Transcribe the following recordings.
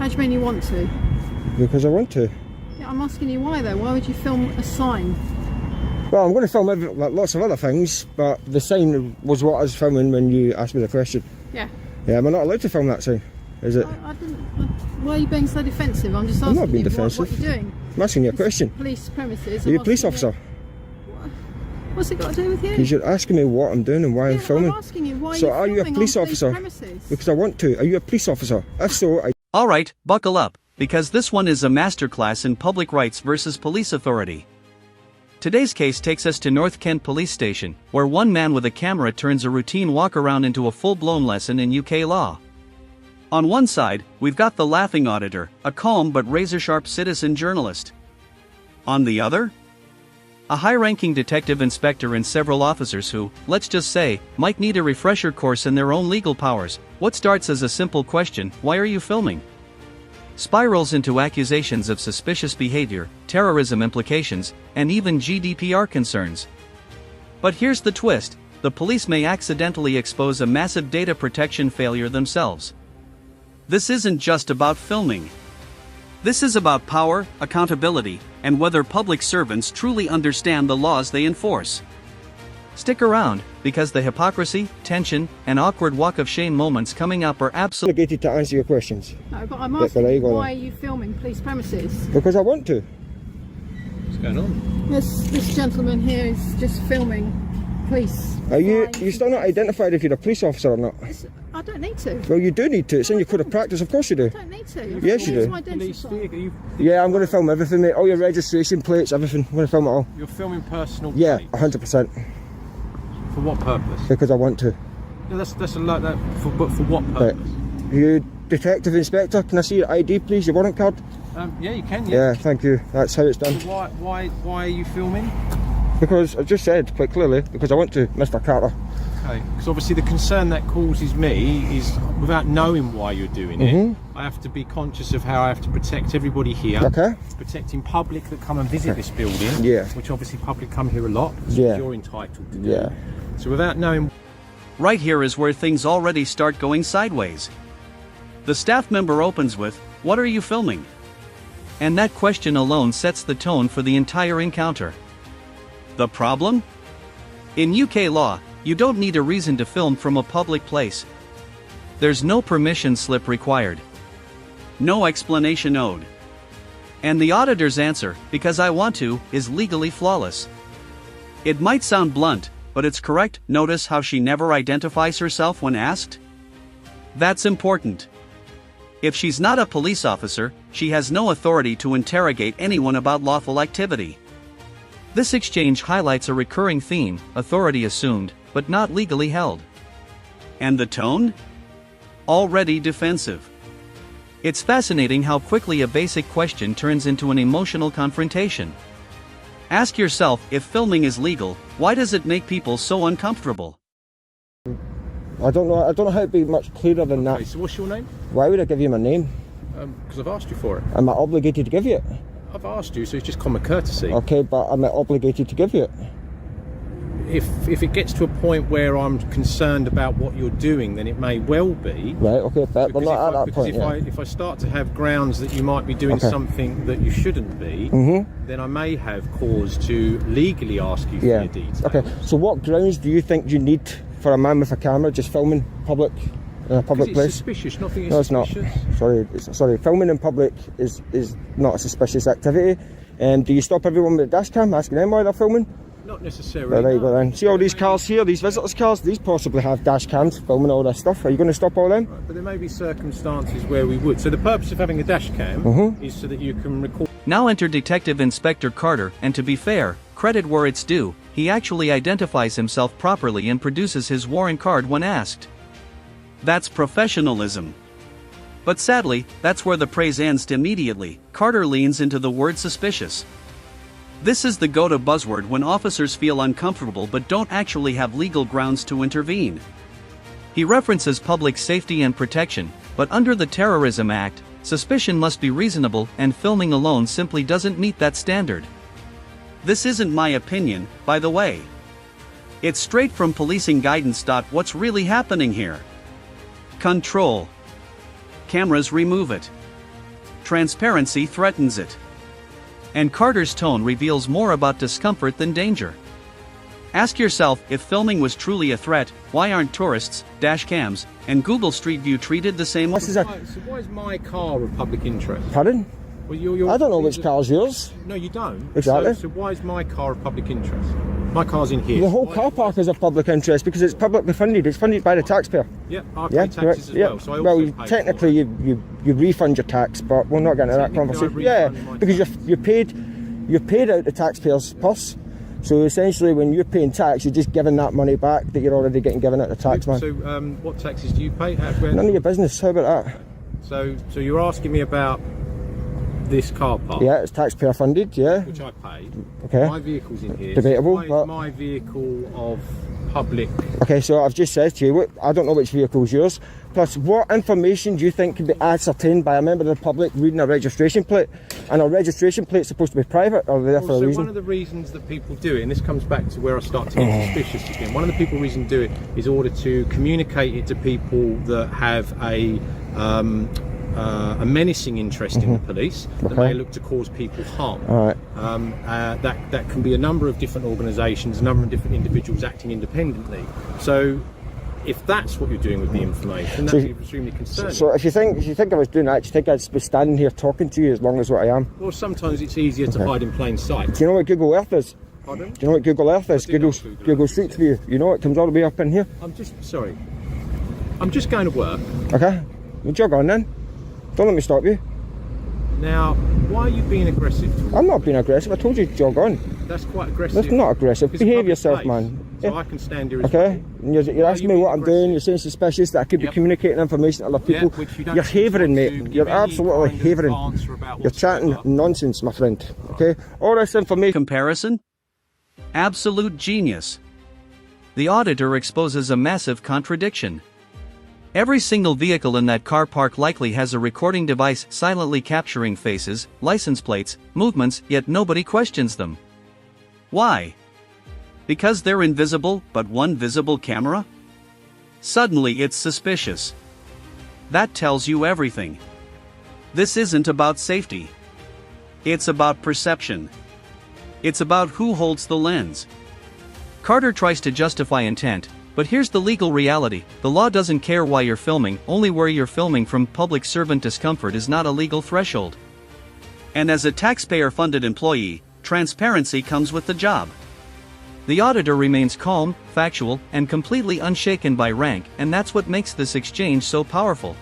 How do you mean you want to? Because I want to. Yeah, I'm asking you why though. Why would you film a sign? Well, I'm going to film like lots of other things, but the sign was what I was filming when you asked me the question. Yeah. Yeah, am I not allowed to film that sign? Is it? I didn't. Why are you being so defensive? I'm just asking I'm not being you defensive. what you're doing. I'm asking you a question. Police premises. Are you a police officer? What's it got to do with you? Because you're asking me what I'm doing and why I'm filming. I'm asking you why So you're are you a filming police on officer? premises? Because I want to. Are you a police officer? If so, Alright, buckle up, because this one is a masterclass in public rights versus police authority. Today's case takes us to North Kent Police Station, where one man with a camera turns a routine walk-around into a full-blown lesson in UK law. On one side, we've got the laughing auditor, a calm but razor-sharp citizen journalist. On the other, a high-ranking detective inspector and several officers who, let's just say, might need a refresher course in their own legal powers. What starts as a simple question, why are you filming? Spirals into accusations of suspicious behavior, terrorism implications, and even GDPR concerns. But here's the twist, the police may accidentally expose a massive data protection failure themselves. This isn't just about filming. This is about power, accountability, and whether public servants truly understand the laws they enforce. Stick around, because the hypocrisy, tension, and awkward walk of shame moments coming up are absolutely obligated to answer your questions. No, but I'm asking you, why are you filming police premises? Because I want to. What's going on? This gentleman here is just filming police. Are you still not identified if you're a police officer or not? I don't need to. Well, you do need to. It's in your code of practice. Of course you do. I don't need to. Yes, you do. Police vehicle, Yeah, I'm going to film everything, mate. All your registration plates, everything. I'm going to film it all. you're filming personal Yeah, plates. 100%. For what purpose? Because I want to. No, that's a lot. But for what Right. purpose? You detective inspector, can I see your ID, please? Your warrant card? Yeah, you can. Yeah, thank you. That's how it's done. So why are you filming? Because I just said quite clearly, because I want to, Mr. Carter. Okay. Because obviously the concern that causes me is, without knowing why you're doing it, I have to be conscious of how I have to protect everybody here. Okay. Protecting public that come and visit this building. Yeah. Which obviously public come here a lot. Yeah. You're entitled to do. Yeah. So without knowing. Right here is where things already start going sideways. The staff member opens with, "What are you filming?" And that question alone sets the tone for the entire encounter. The problem? In UK law, you don't need a reason to film from a public place. There's no permission slip required. No explanation owed. And the auditor's answer, "Because I want to," is legally flawless. It might sound blunt, but it's correct. Notice how she never identifies herself when asked? That's important. If she's not a police officer, she has no authority to interrogate anyone about lawful activity. This exchange highlights a recurring theme, authority assumed, but not legally held. And the tone? Already defensive. It's fascinating how quickly a basic question turns into an emotional confrontation. Ask yourself, if filming is legal, why does it make people so uncomfortable? I don't know how to be much clearer than Okay, that. so what's your name? Why would I give you my name? Because I've asked you for it. Am I obligated to give you it? I've asked you, so it's just common courtesy. Okay, but am I obligated to give you it? If it gets to a point where I'm concerned about what you're doing, then it may well be. Right, okay, but we're not at that point yet. If I start to have grounds that you might be doing something that you shouldn't be, then I may have cause to legally ask you for your details. Okay, so what grounds do you think you need for a man with a camera just filming public in a public place? It's suspicious. Nothing is No, it's not. suspicious. Sorry. Filming in public is not a suspicious activity. Do you stop everyone with a dash cam, asking them why they're filming? Not necessarily. Right, well then. See all these cars here, these visitors' cars? These possibly have dash cams filming all this stuff. Are you going to stop all them? Right, but there may be circumstances where we would. So the purpose of having a dash cam is so that you can record. Now enter Detective Inspector Carter, and to be fair, credit where it's due, he actually identifies himself properly and produces his warrant card when asked. That's professionalism. But sadly, that's where the praise ends immediately. Carter leans into the word suspicious. This is the go-to buzzword when officers feel uncomfortable but don't actually have legal grounds to intervene. He references public safety and protection, but under the Terrorism Act, suspicion must be reasonable, and filming alone simply doesn't meet that standard. This isn't my opinion, by the way. It's straight from policing guidance. What's really happening here? Control. Cameras remove it. Transparency threatens it. And Carter's tone reveals more about discomfort than danger. Ask yourself, if filming was truly a threat, why aren't tourists, dash cams, and Google Street View treated the same? So why is my car of public interest? Pardon? Well, you're I don't know which car's yours. No, you don't. Exactly. So why is my car of public interest? My car's in here. The whole car park is of public interest because it's publicly funded. It's funded by the taxpayer. Yeah, I pay Yeah, taxes correct. as Yeah. well. So I Well, also pay technically you refund your tax, but we're not getting into that Technically, I conversation. Yeah, refund my because tax. you're paid out the taxpayer's purse. So essentially, when you're paying tax, you're just giving that money back that you're already getting given out the tax man. So what taxes do you pay? None of your business. How about that? So you're asking me about this car park? Yeah, it's taxpayer funded. Yeah. Which I paid. Okay. My vehicle's in here. Debatable, Why is but- my vehicle of public? Okay, so I've just said to you, I don't know which vehicle is yours. Plus, what information do you think can be ascertained by a member of the public reading a registration plate? And a registration plate is supposed to be private, or are they there for a So reason? one of the reasons that people do it, and this comes back to where I start to get suspicious again, one of the people reasons do it is in order to communicate it to people that have a menacing interest in the police, that Okay. may look to cause people harm. All right. That can be a number of different organisations, a number of different individuals acting independently. So if that's what you're doing with the information, So- that'd be extremely concerning. So if you think I was doing that, do you think I'd be standing here talking to you as long as what I am? Well, sometimes it's easier to hide in plain sight. Do you know what Google Earth is? Pardon? Do you know what Google Earth is? I do know Google, what Google Google Earth Street is. View. You know it comes all the way up in here. I'm just sorry. I'm just going to work. Okay. Well, jog on then. Don't let me stop you. Now, why are you being aggressive towards I'm not being aggressive. I told you to jog on. That's quite aggressive. That's not aggressive. It's a Behave public yourself, place, man. So Yeah. I can stand here as Okay, well. and you're asking me being what I'm doing, you're saying suspicious that I could be Yep. communicating information to other Yeah, people. which you don't You're seem to havering, want to mate. give You're any absolutely kind of havering. answer about You're chatting whatsoever. nonsense, my friend. Okay? All this information. Comparison? Absolute genius. The auditor exposes a massive contradiction. Every single vehicle in that car park likely has a recording device silently capturing faces, license plates, movements, yet nobody questions them. Why? Because they're invisible, but one visible camera? Suddenly it's suspicious. That tells you everything. This isn't about safety. It's about perception. It's about who holds the lens. Carter tries to justify intent, but here's the legal reality: the law doesn't care why you're filming, only where you're filming from. Public servant discomfort is not a legal threshold. And as a taxpayer-funded employee, transparency comes with the job. The auditor remains calm, factual, and completely unshaken by rank, and that's what makes this exchange so powerful.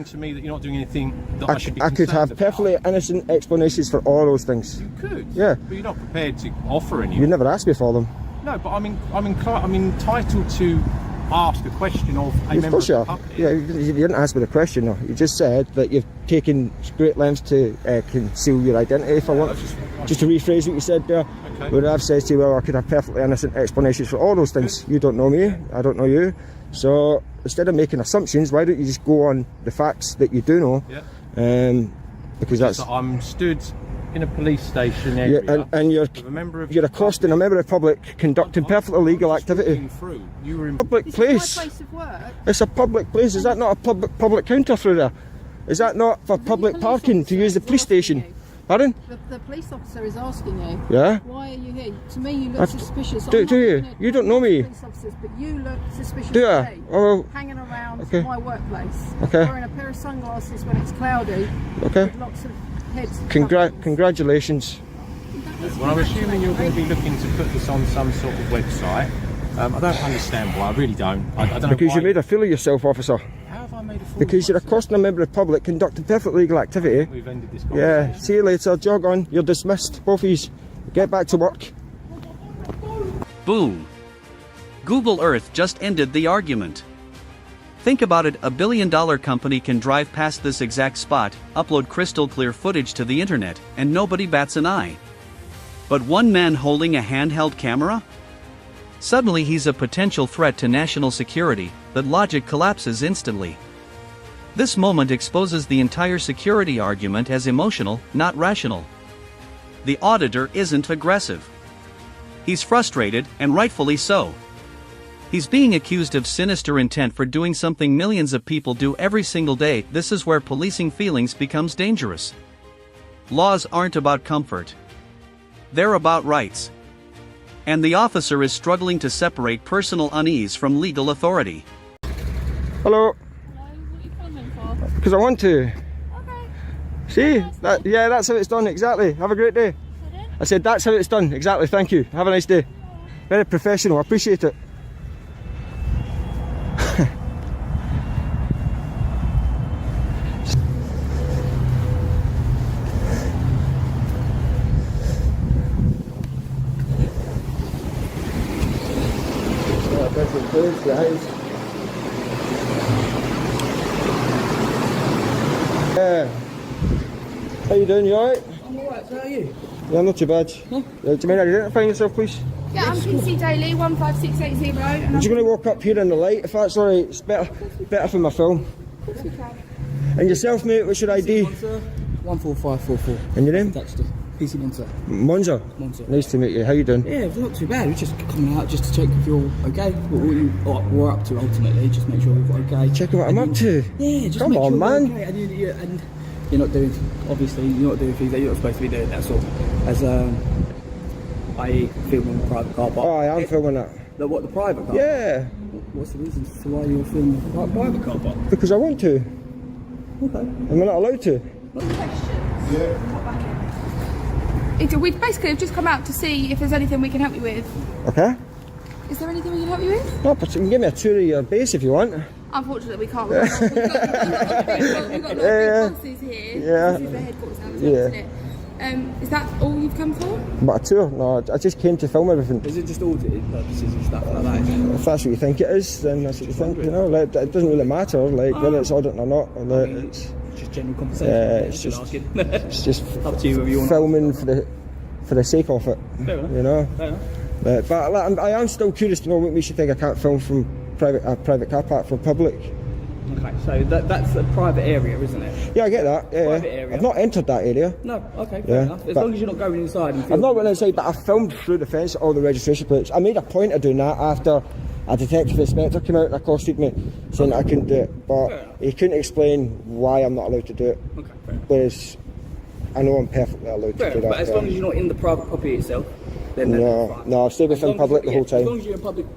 To me, that you're not doing anything that I should be I could concerned have about. perfectly innocent explanations for all those things. You could. Yeah. But you're not prepared to offer any. You never asked me for them. No, but I'm entitled to ask a question of a Of member course of you the are. public. Yeah, you didn't ask me the question though. You just said that you've taken great lengths to conceal your identity, if I want. Just to rephrase what you said there. Okay. Where I've said to you, well, I could have perfectly innocent explanations for all those things. You don't know me, I don't know you. So instead of making assumptions, why don't you just go on the facts that you do know? Yeah. Because that's So I'm stood in a police station area. and you're with a member of you're accosting a member of the public conducting perfectly legal just activity. walking through. You were in Public This place. is my place of work. It's a public place. Is that not a public counter through there? Is that not for public police parking to officer use the is police asking station? you. Pardon? The police officer is asking you. Yeah? Why are you here? To me, you look I- suspicious. do I'm not you? looking at- You don't I'm know not me. Police officers, but you look suspicious. Do to ya? me. Oh, well, Hanging around okay. my workplace. Okay. Wearing a pair of sunglasses when it's cloudy. okay. With lots of heads. covered. Congratulations. That is Well, I'm assuming you're going to be congratulating. looking to put this on some sort of website. I don't understand why. I really don't. I don't know Because why. you made a fool of yourself, officer. How have I made a fool? Because of you're myself? accosting a member of the public conducting perfectly legal activity. We've ended this Yeah. conversation. See you later. Jog on. You're dismissed. Both of you. Get back to work. Boom. Google Earth just ended the argument. Think about it: $1 billion company can drive past this exact spot, upload crystal clear footage to the internet, and nobody bats an eye. But one man holding a handheld camera? Suddenly he's a potential threat to national security. That logic collapses instantly. This moment exposes the entire security argument as emotional, not rational. The auditor isn't aggressive. He's frustrated, and rightfully so. He's being accused of sinister intent for doing something millions of people do every single day. This is where policing feelings becomes dangerous. Laws aren't about comfort. They're about rights. And the officer is struggling to separate personal unease from legal authority. Hello. Hello, what are you filming for? Because I want to. Okay. See? That, yeah, that's how it's done, exactly. Have a great day. I said that's how it's done, exactly, thank you. Have a nice day. Very professional, I appreciate it. Guys. Yeah. How you doing? You alright? I'm alright, so how are you? Yeah, I'm not too bad. No? Do you mind identifying yourself, please? Yeah, I'm Kinsey Daly, 15680. And I'm just going to walk up here in the light, if that's alright. It's better for my film. And yourself, mate, what's your ID? 14544. And your name? Dexter. PC Monster. Monza. Monza. Nice to meet you. How you doing? Yeah, it's not too bad. We're just coming out just to check if you're okay. What we're up to ultimately, just make sure we're okay. Checking what I'm up to. Yeah, just Come make on, sure man. we're okay. And you're not doing, obviously, you're not doing things that you're not supposed to be doing. That's all. As i.e. filming the private car. But Oh, I am filming that. the private car? Yeah, What's the reason as to why you're filming the private car? But because I want to. okay. Am I not allowed to? we basically have just come out to see if there's anything we can help you with. Okay. Is there anything we can help you with? No, but you can give me a tour of your base if you want. Unfortunately, we can't. We've got a lot of big bosses here. Yeah. This is the headquarters now, Yeah. isn't it? Is that all you've come for? But a tour? No, I just came to film everything. Is it just audited purposes and stuff like that? If that's what you think it is, then that's what you think, you know. Like, it doesn't really matter, like, whether it's auditing or not. Or like, it's Just general conversation. it's just- asking. it's just Up to you whether you want filming for the sake of it, Fair enough. you know. Fair enough. But like, I am still curious to know what makes you think I can't film from a private car park for public. Okay, so that's a private area, isn't it? Yeah, I get that. Yeah, Private yeah. area. I've not entered that area. No, okay, fair Yeah, enough. As but- long as you're not going inside and I've not went inside, but I filmed through the fence all the registration plates. I made a point of doing that after a detective inspector came out and accosted me, saying that I couldn't do it. But Fair enough. he couldn't explain why I'm not allowed to do it. Okay, fair enough. Whereas I know I'm perfectly allowed Fair to do enough. that. But as long as you're not in the private property itself, then that's No, fine. no, I've stayed As within long as public the whole As time. long as you're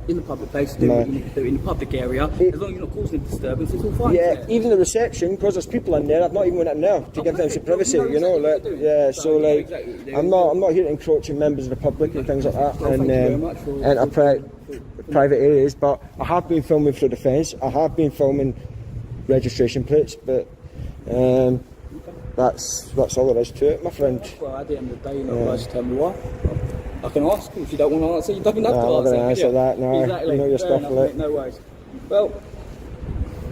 in the public place, do No. what you need to do in the public area. As long as you're not causing a disturbance, it's all fine. Yeah, isn't it? even the reception, because there's people in there, I've not even went in there to give them some privacy, you know, like, yeah, so like, I'm not here to encroach on members of the public and things like that, Well, thank you very much for- enter private areas, but I have been filming through the fence, I have been filming registration plates, but that's all there is to it, my friend. Well, at the end of the day, you're not allowed to tell me why. I can ask. If you don't want to answer, you don't have No, to I'm not answer. gonna answer can you? that, no. Exactly. You know your Fair stuff, enough, like. mate, no worries. Well,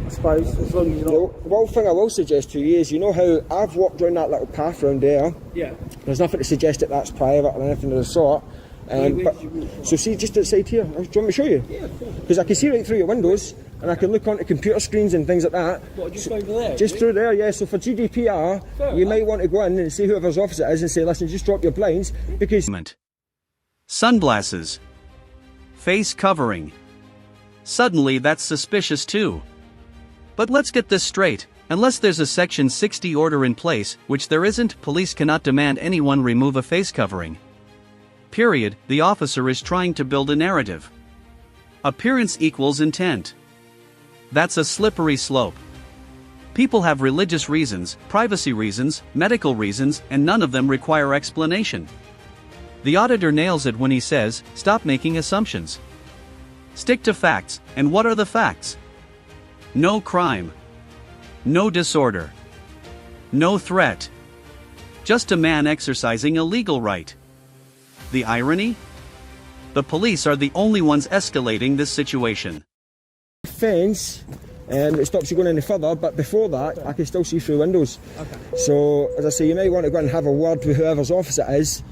I suppose as long as you're The not. one thing I will suggest to you is, you know how I've walked around that little path round there, Yeah. there's nothing to suggest that that's private or anything of the sort. Where But, did you walk? so see, just outside here, do you want me to show you? Yeah, of course. Because I can see right through your windows, and I can look onto computer screens and things like that. What, just over there? Just is it? through there, yeah. So for GDPR, Fair you enough. might want to go in and see whoever's office it is and say, listen, just drop your blinds, because Sunglasses. Face covering. Suddenly that's suspicious too. But let's get this straight. Unless there's a Section 60 order in place, which there isn't, police cannot demand anyone remove a face covering. Period. The officer is trying to build a narrative. Appearance equals intent. That's a slippery slope. People have religious reasons, privacy reasons, medical reasons, and none of them require explanation. The auditor nails it when he says, stop making assumptions. Stick to facts, and what are the facts? No crime. No disorder. No threat. Just a man exercising a legal right. The irony? The police are the only ones escalating this situation. fence, it stops you going any further, but before that, I can still see through windows. Okay. So, as I say, you may want to go and have a word with whoever's office it is,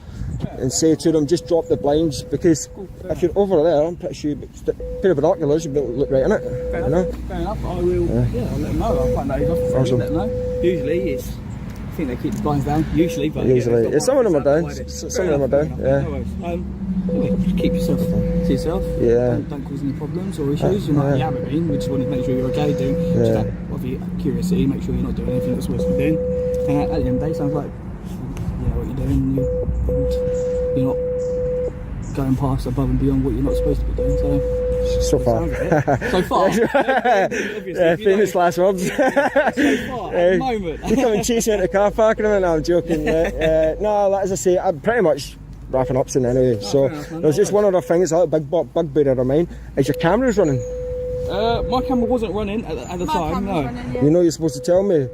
and say to them, just drop the blinds, because if you're over there, I'm pretty sure, a pair of binoculars, you'll be able to look right in it, Fair you know? enough. Fair enough. I will. Yeah, I'll let them know. I'll find out who's off. Awesome. Let them know. Usually, it's. I think they keep the blinds down. Usually, but Usually. yeah, Some of them are down. Fair Some of them are enough, down, fair yeah. enough. No worries. Anyway, just keep yourself to yourself. Yeah. Don't cause any problems or issues. You know, you haven't been. We just want to make sure you're okay. Just out of your curiosity, make sure you're not doing anything you're supposed to be doing. And at the end of the day, sounds like you know what you're doing. You're not going past above and beyond what you're not supposed to be doing. So far. So far. Yeah, famous last words. So far, at the moment. You come and chase me into the car park and I'm I'm joking. No, as I say, I'm pretty much wrapping up soon anyway. So there's just one other thing, it's a little bugbear of mine. Is your cameras running? My camera wasn't running at the time, no. Running, yeah. You know you're supposed to tell me.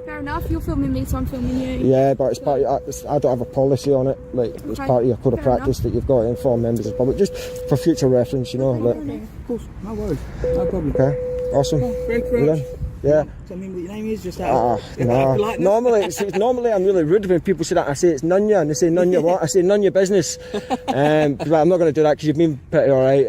Fair enough, you're filming me, so I'm filming you. Yeah, but it's part of, I don't have a policy on it. Like it's part of your code of practice that you've got to inform members of the public, just for future reference, you know. Like, Of course, no worries, no problem. okay, awesome. Thank you very much. Yeah. Tell me what your name is, just out No. politeness. Normally I'm really rude when people say that. I say it's none ya, and they say none ya what? I say none your business. But I'm not going to do that because you've been pretty alright.